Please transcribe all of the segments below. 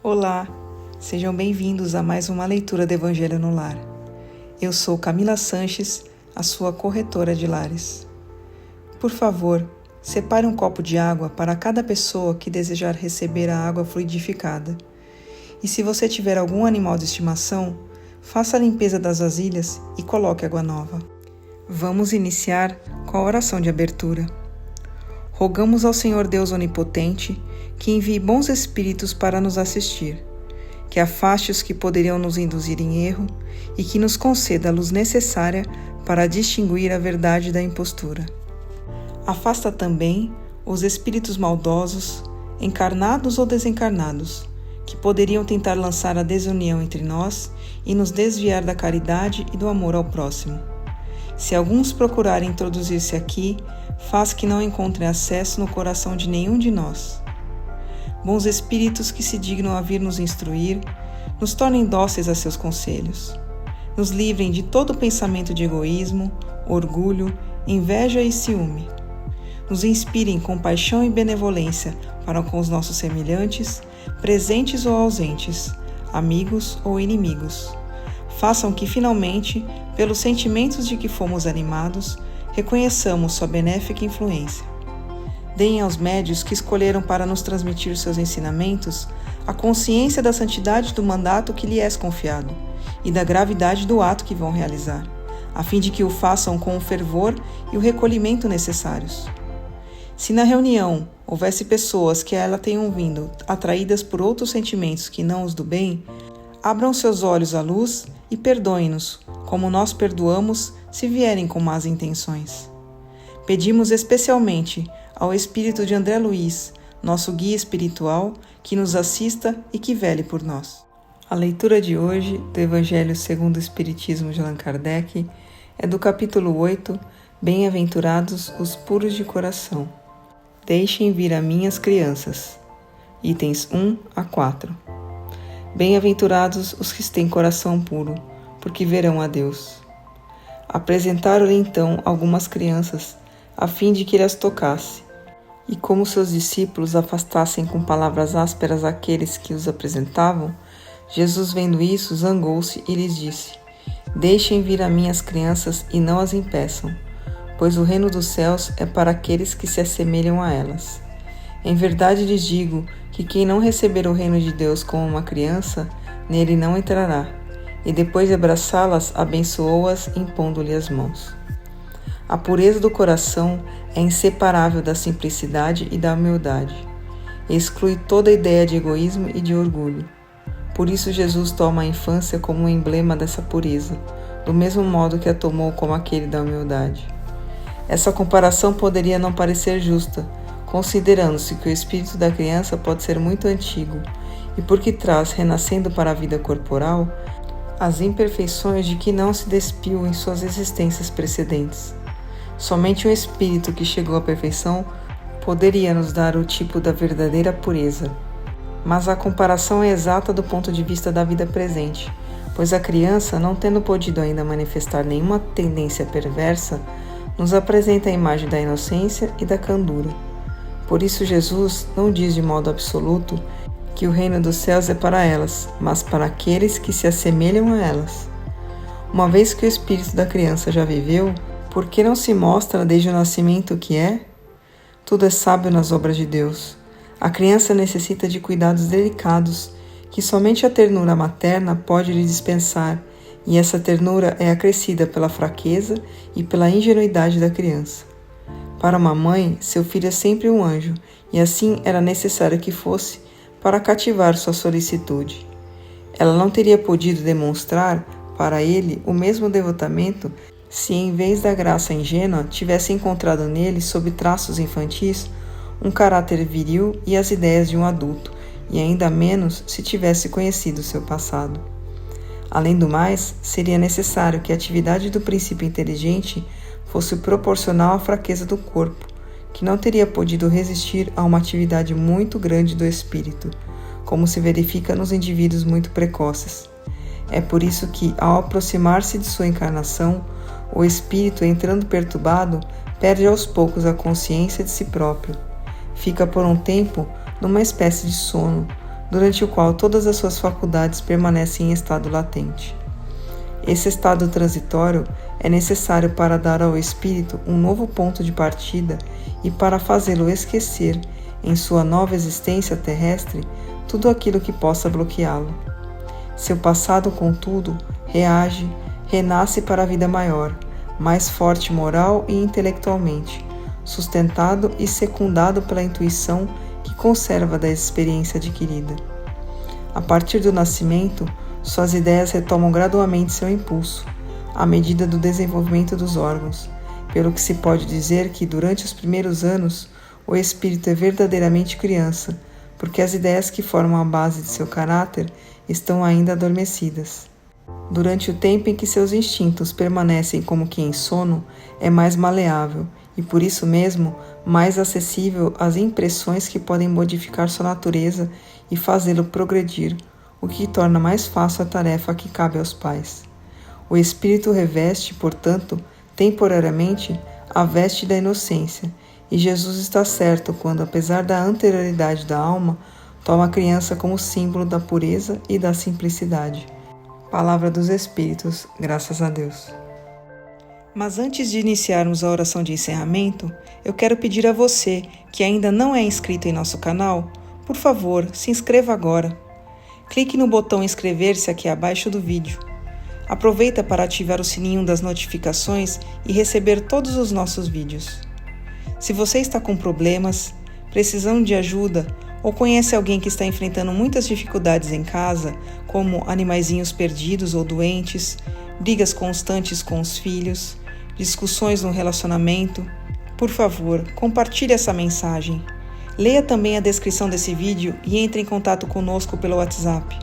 Olá, sejam bem-vindos a mais uma leitura do Evangelho no Lar. Eu sou Camila Sanches, a sua corretora de lares. Por favor, separe um copo de água para cada pessoa que desejar receber a água fluidificada. E se você tiver algum animal de estimação, faça a limpeza das vasilhas e coloque água nova. Vamos iniciar com a oração de abertura. Rogamos ao Senhor Deus Onipotente que envie bons espíritos para nos assistir, que afaste os que poderiam nos induzir em erro e que nos conceda a luz necessária para distinguir a verdade da impostura. Afasta também os espíritos maldosos, encarnados ou desencarnados, que poderiam tentar lançar a desunião entre nós e nos desviar da caridade e do amor ao próximo. Se alguns procurarem introduzir-se aqui, faz que não encontrem acesso no coração de nenhum de nós. Bons espíritos que se dignam a vir nos instruir, nos tornem dóceis a seus conselhos. Nos livrem de todo pensamento de egoísmo, orgulho, inveja e ciúme. Nos inspirem compaixão e benevolência para com os nossos semelhantes, presentes ou ausentes, amigos ou inimigos. Façam que, finalmente, pelos sentimentos de que fomos animados, reconheçamos sua benéfica influência. Deem aos médios que escolheram para nos transmitir seus ensinamentos a consciência da santidade do mandato que lhe é confiado e da gravidade do ato que vão realizar, a fim de que o façam com o fervor e o recolhimento necessários. Se na reunião houvesse pessoas que a ela tenham vindo atraídas por outros sentimentos que não os do bem, abram seus olhos à luz e perdoem-nos, como nós perdoamos se vierem com más intenções. Pedimos especialmente ao espírito de André Luiz, nosso guia espiritual, que nos assista e que vele por nós. A leitura de hoje do Evangelho segundo o Espiritismo de Allan Kardec é do capítulo 8, Bem-aventurados os puros de coração. Deixem vir a mim as crianças. Itens 1 a 4. Bem-aventurados os que têm coração puro, porque verão a Deus. Apresentaram-lhe então algumas crianças, a fim de que ele as tocasse. E como seus discípulos afastassem com palavras ásperas aqueles que os apresentavam, Jesus, vendo isso, zangou-se e lhes disse: Deixem vir a mim as crianças e não as impeçam, pois o reino dos céus é para aqueles que se assemelham a elas. Em verdade lhes digo que quem não receber o reino de Deus como uma criança, nele não entrará. E depois de abraçá-las, abençoou-as, impondo-lhe as mãos. A pureza do coração é inseparável da simplicidade e da humildade. Exclui toda ideia de egoísmo e de orgulho. Por isso Jesus toma a infância como um emblema dessa pureza, do mesmo modo que a tomou como aquele da humildade. Essa comparação poderia não parecer justa, considerando-se que o espírito da criança pode ser muito antigo e porque traz, renascendo para a vida corporal, as imperfeições de que não se despiu em suas existências precedentes. Somente um espírito que chegou à perfeição poderia nos dar o tipo da verdadeira pureza. Mas a comparação é exata do ponto de vista da vida presente, pois a criança, não tendo podido ainda manifestar nenhuma tendência perversa, nos apresenta a imagem da inocência e da candura. Por isso Jesus não diz de modo absoluto que o reino dos céus é para elas, mas para aqueles que se assemelham a elas. Uma vez que o espírito da criança já viveu, por que não se mostra desde o nascimento o que é? Tudo é sábio nas obras de Deus. A criança necessita de cuidados delicados, que somente a ternura materna pode lhe dispensar, e essa ternura é acrescida pela fraqueza e pela ingenuidade da criança. Para uma mãe, seu filho é sempre um anjo, e assim era necessário que fosse para cativar sua solicitude. Ela não teria podido demonstrar para ele o mesmo devotamento se, em vez da graça ingênua, tivesse encontrado nele, sob traços infantis, um caráter viril e as ideias de um adulto, e ainda menos se tivesse conhecido seu passado. Além do mais, seria necessário que a atividade do princípio inteligente fosse proporcional à fraqueza do corpo, que não teria podido resistir a uma atividade muito grande do espírito, como se verifica nos indivíduos muito precoces. É por isso que, ao aproximar-se de sua encarnação, o espírito, entrando perturbado, perde aos poucos a consciência de si próprio. Fica por um tempo numa espécie de sono, durante o qual todas as suas faculdades permanecem em estado latente. Esse estado transitório é necessário para dar ao espírito um novo ponto de partida e para fazê-lo esquecer, em sua nova existência terrestre, tudo aquilo que possa bloqueá-lo. Seu passado, contudo, reage, renasce para a vida maior, mais forte moral e intelectualmente, sustentado e secundado pela intuição que conserva da experiência adquirida. A partir do nascimento, suas ideias retomam gradualmente seu impulso, à medida do desenvolvimento dos órgãos, pelo que se pode dizer que, durante os primeiros anos, o espírito é verdadeiramente criança, porque as ideias que formam a base de seu caráter estão ainda adormecidas. Durante o tempo em que seus instintos permanecem como que em sono, é mais maleável e, por isso mesmo, mais acessível às impressões que podem modificar sua natureza e fazê-lo progredir, o que torna mais fácil a tarefa que cabe aos pais. O espírito reveste, portanto, temporariamente, a veste da inocência, e Jesus está certo quando, apesar da anterioridade da alma, toma a criança como símbolo da pureza e da simplicidade. Palavra dos Espíritos, graças a Deus. Mas antes de iniciarmos a oração de encerramento, eu quero pedir a você, que ainda não é inscrito em nosso canal, por favor, se inscreva agora. Clique no botão inscrever-se aqui abaixo do vídeo. Aproveita para ativar o sininho das notificações e receber todos os nossos vídeos. Se você está com problemas, precisando de ajuda ou conhece alguém que está enfrentando muitas dificuldades em casa, como animaizinhos perdidos ou doentes, brigas constantes com os filhos, discussões no relacionamento, por favor, compartilhe essa mensagem. Leia também a descrição desse vídeo e entre em contato conosco pelo WhatsApp.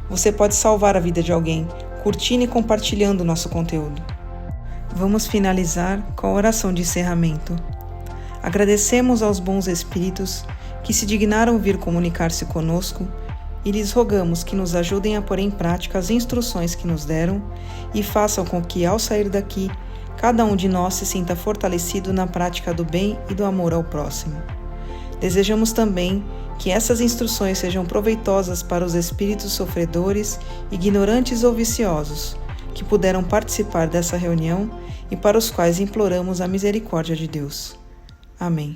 Você pode salvar a vida de alguém, curtindo e compartilhando o nosso conteúdo. Vamos finalizar com a oração de encerramento. Agradecemos aos bons espíritos que se dignaram vir comunicar-se conosco e lhes rogamos que nos ajudem a pôr em prática as instruções que nos deram e façam com que, ao sair daqui, cada um de nós se sinta fortalecido na prática do bem e do amor ao próximo. Desejamos também que essas instruções sejam proveitosas para os espíritos sofredores, ignorantes ou viciosos, que puderam participar dessa reunião e para os quais imploramos a misericórdia de Deus. Amém.